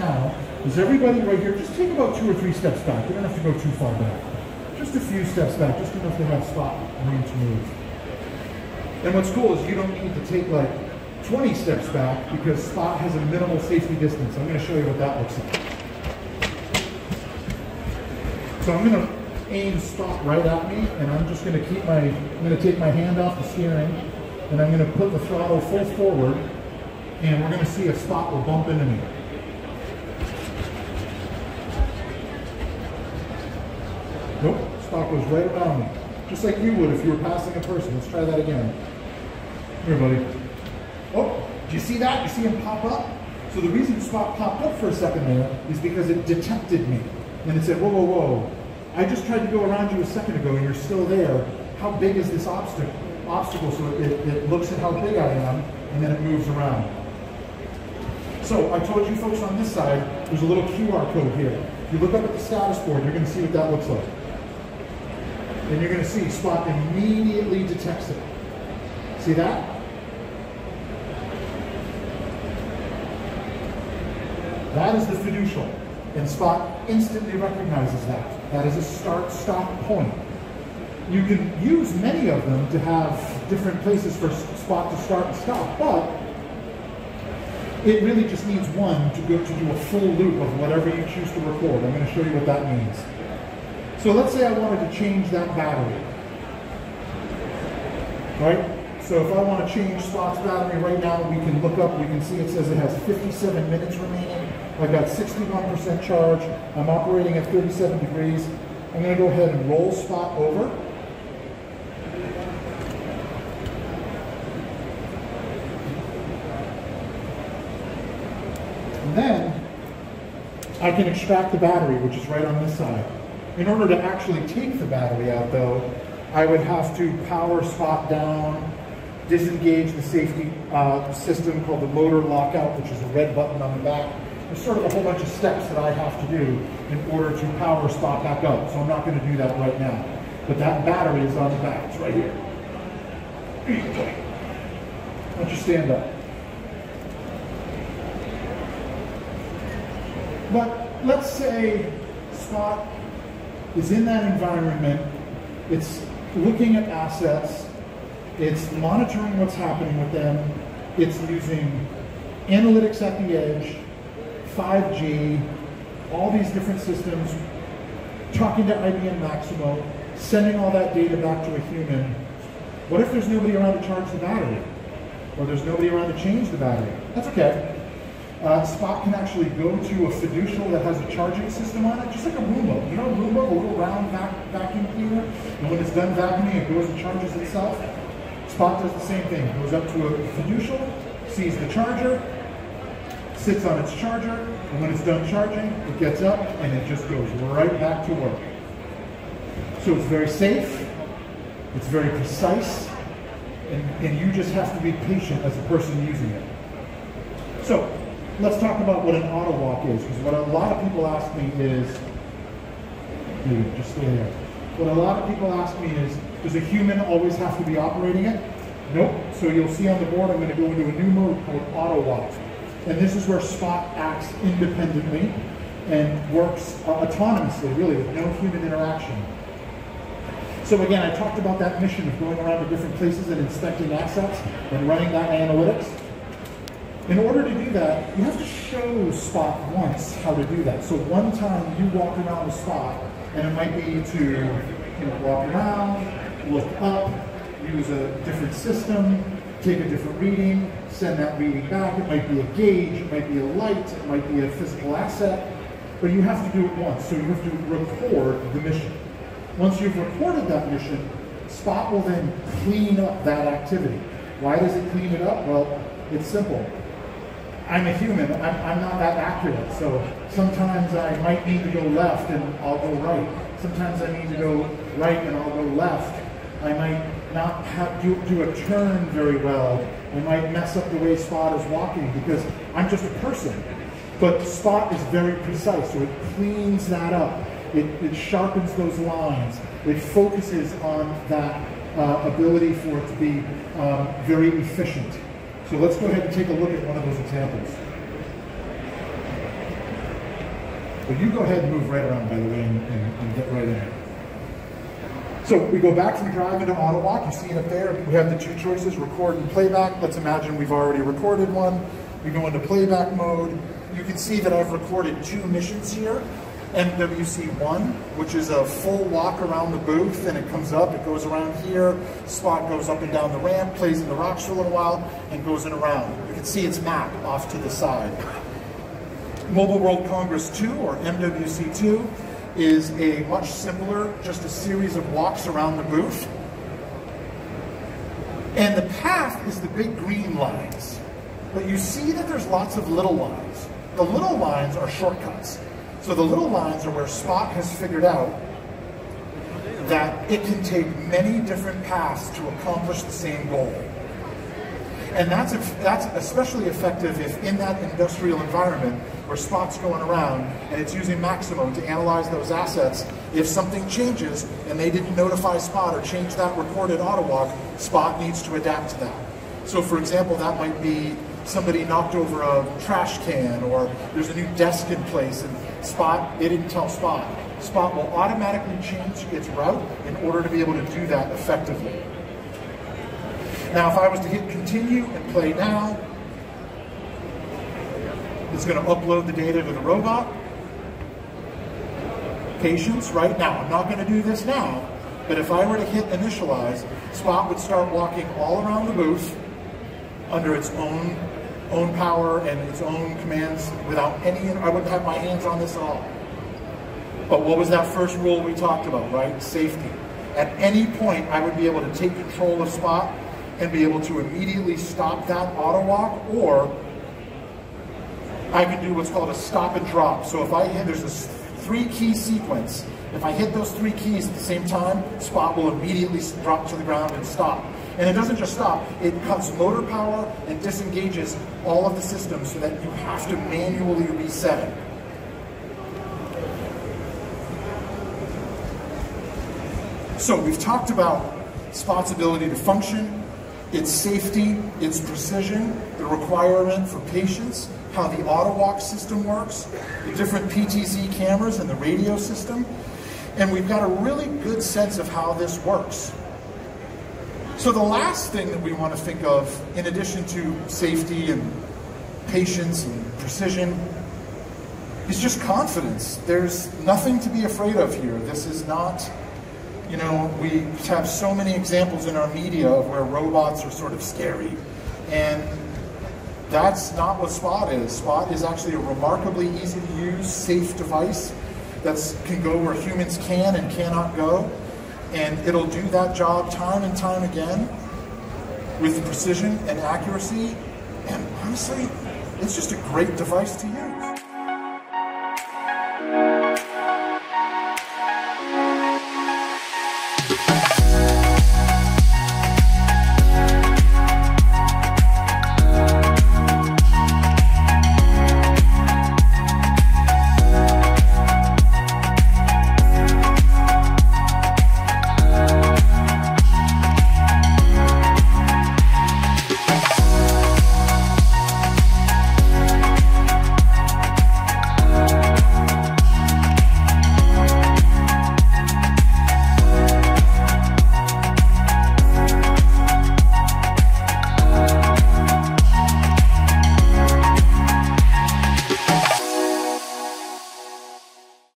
now is everybody right here, just take about 2 or 3 steps back. You don't have to go too far back. Just a few steps back, just enough to have Spot room to move. And what's cool is you don't need to take like 20 steps back because Spot has a minimal safety distance. I'm going to show you what that looks like. So I'm going to aim Spot right at me, and I'm just going to take my hand off the steering, and I'm going to put the throttle full forward, and we're going to see if Spot will bump into me. Nope, Spot goes right around me, just like you would if you were passing a person. Let's try that again. Here, buddy. Oh, do you see that? You see him pop up? So the reason Spot popped up for a second there is because it detected me. And it said, whoa, whoa, whoa. I just tried to go around you a second ago and you're still there. How big is this obstacle? So it looks at how big I am and then it moves around. So I told you folks on this side, there's a little QR code here. If you look up at the status board, you're going to see what that looks like. And you're going to see Spot immediately detects it. See that? That is the fiducial. And Spot instantly recognizes that. That is a start-stop point. You can use many of them to have different places for Spot to start and stop, but it really just needs one to do a full loop of whatever you choose to record. I'm going to show you what that means. So let's say I wanted to change that battery. Right? So if I want to change Spot's battery right now, we can look up, we can see it says it has 57 minutes remaining. I've got 61% charge. I'm operating at 37 degrees. I'm going to go ahead and roll Spot over. And then I can extract the battery, which is right on this side. In order to actually take the battery out, though, I would have to power Spot down, disengage the safety system called the motor lockout, which is a red button on the back. There's sort of a whole bunch of steps that I have to do in order to power Spot back up. So I'm not going to do that right now. But that battery is on the back. It's right here. Why don't you stand up? But let's say Spot is in that environment. It's looking at assets. It's monitoring what's happening with them. It's using analytics at the edge, 5G, all these different systems, talking to IBM Maximo, sending all that data back to a human. What if there's nobody around to charge the battery? Or there's nobody around to change the battery? That's okay. Spot can actually go to a fiducial that has a charging system on it, just like a Roomba. You know Roomba, a little round vacuum cleaner? And when it's done vacuuming, it goes and charges itself. Spot does the same thing. It goes up to a fiducial, sees the charger, sits on its charger, and when it's done charging, it gets up and it just goes right back to work. So it's very safe, it's very precise, and you just have to be patient as a person using it. So let's talk about what an auto walk is, because what a lot of people ask me is, dude, just stay there. What a lot of people ask me is, does a human always have to be operating it? Nope. So you'll see on the board, I'm going to go into a new mode called auto walk. And this is where Spot acts independently and works autonomously, really, with no human interaction. So again, I talked about that mission of going around to different places and inspecting assets and running that analytics. In order to do that, you have to show Spot once how to do that. So one time you walk around with Spot, and it might be to walk around, look up, use a different system, take a different reading, send that reading back. It might be a gauge, it might be a light, it might be a physical asset, but you have to do it once, so you have to record the mission. Once you've recorded that mission, Spot will then clean up that activity. Why does it clean it up? Well, it's simple. I'm a human, I'm not that accurate, so sometimes I might need to go left and I'll go right. Sometimes I need to go right and I'll go left. I might not do a turn very well. I might mess up the way Spot is walking because I'm just a person. But Spot is very precise, so it cleans that up. It sharpens those lines. It focuses on that ability for it to be very efficient. So let's go ahead and take a look at one of those examples. But you go ahead and move right around, by the way, and get right in it. So we go back from drive into auto walk. You see it up there. We have the two choices, record and playback. Let's imagine we've already recorded one. We go into playback mode. You can see that I've recorded 2 missions here. MWC 1, which is a full walk around the booth, and it comes up, it goes around here, Spot goes up and down the ramp, plays in the rocks for a little while, and goes in around. You can see its map off to the side. Mobile World Congress 2, or MWC 2, is a much simpler, just a series of walks around the booth. And the path is the big green lines. But you see that there's lots of little lines. The little lines are shortcuts. So the little lines are where Spot has figured out that it can take many different paths to accomplish the same goal. And that's especially effective if in that industrial environment where Spot's going around and it's using Maximo to analyze those assets, if something changes and they didn't notify Spot or change that recorded auto walk, Spot needs to adapt to that. So for example, that might be somebody knocked over a trash can, or there's a new desk in place and Spot, they didn't tell Spot. Spot will automatically change its route in order to be able to do that effectively. Now, if I was to hit continue and play now, it's going to upload the data to the robot. Patience, right? Now, I'm not going to do this now, but if I were to hit initialize, Spot would start walking all around the booth under its own power and its own commands without any, I wouldn't have my hands on this at all. But what was that first rule we talked about, right? Safety. At any point, I would be able to take control of Spot and be able to immediately stop that auto walk, or I can do what's called a stop and drop. So if I hit, there's this 3-key sequence. If I hit those 3 keys at the same time, Spot will immediately drop to the ground and stop. And it doesn't just stop, it cuts motor power and disengages all of the systems so that you have to manually reset it. So we've talked about Spot's ability to function, its safety, its precision, the requirement for patience, how the auto walk system works, the different PTZ cameras and the radio system, and we've got a really good sense of how this works. So the last thing that we want to think of, in addition to safety and patience and precision, is just confidence. There's nothing to be afraid of here. This is not, you know, we have so many examples in our media of where robots are sort of scary, and that's not what Spot is. Spot is actually a remarkably easy to use, safe device that can go where humans can and cannot go, and it'll do that job time and time again with precision and accuracy, and honestly, it's just a great device to use.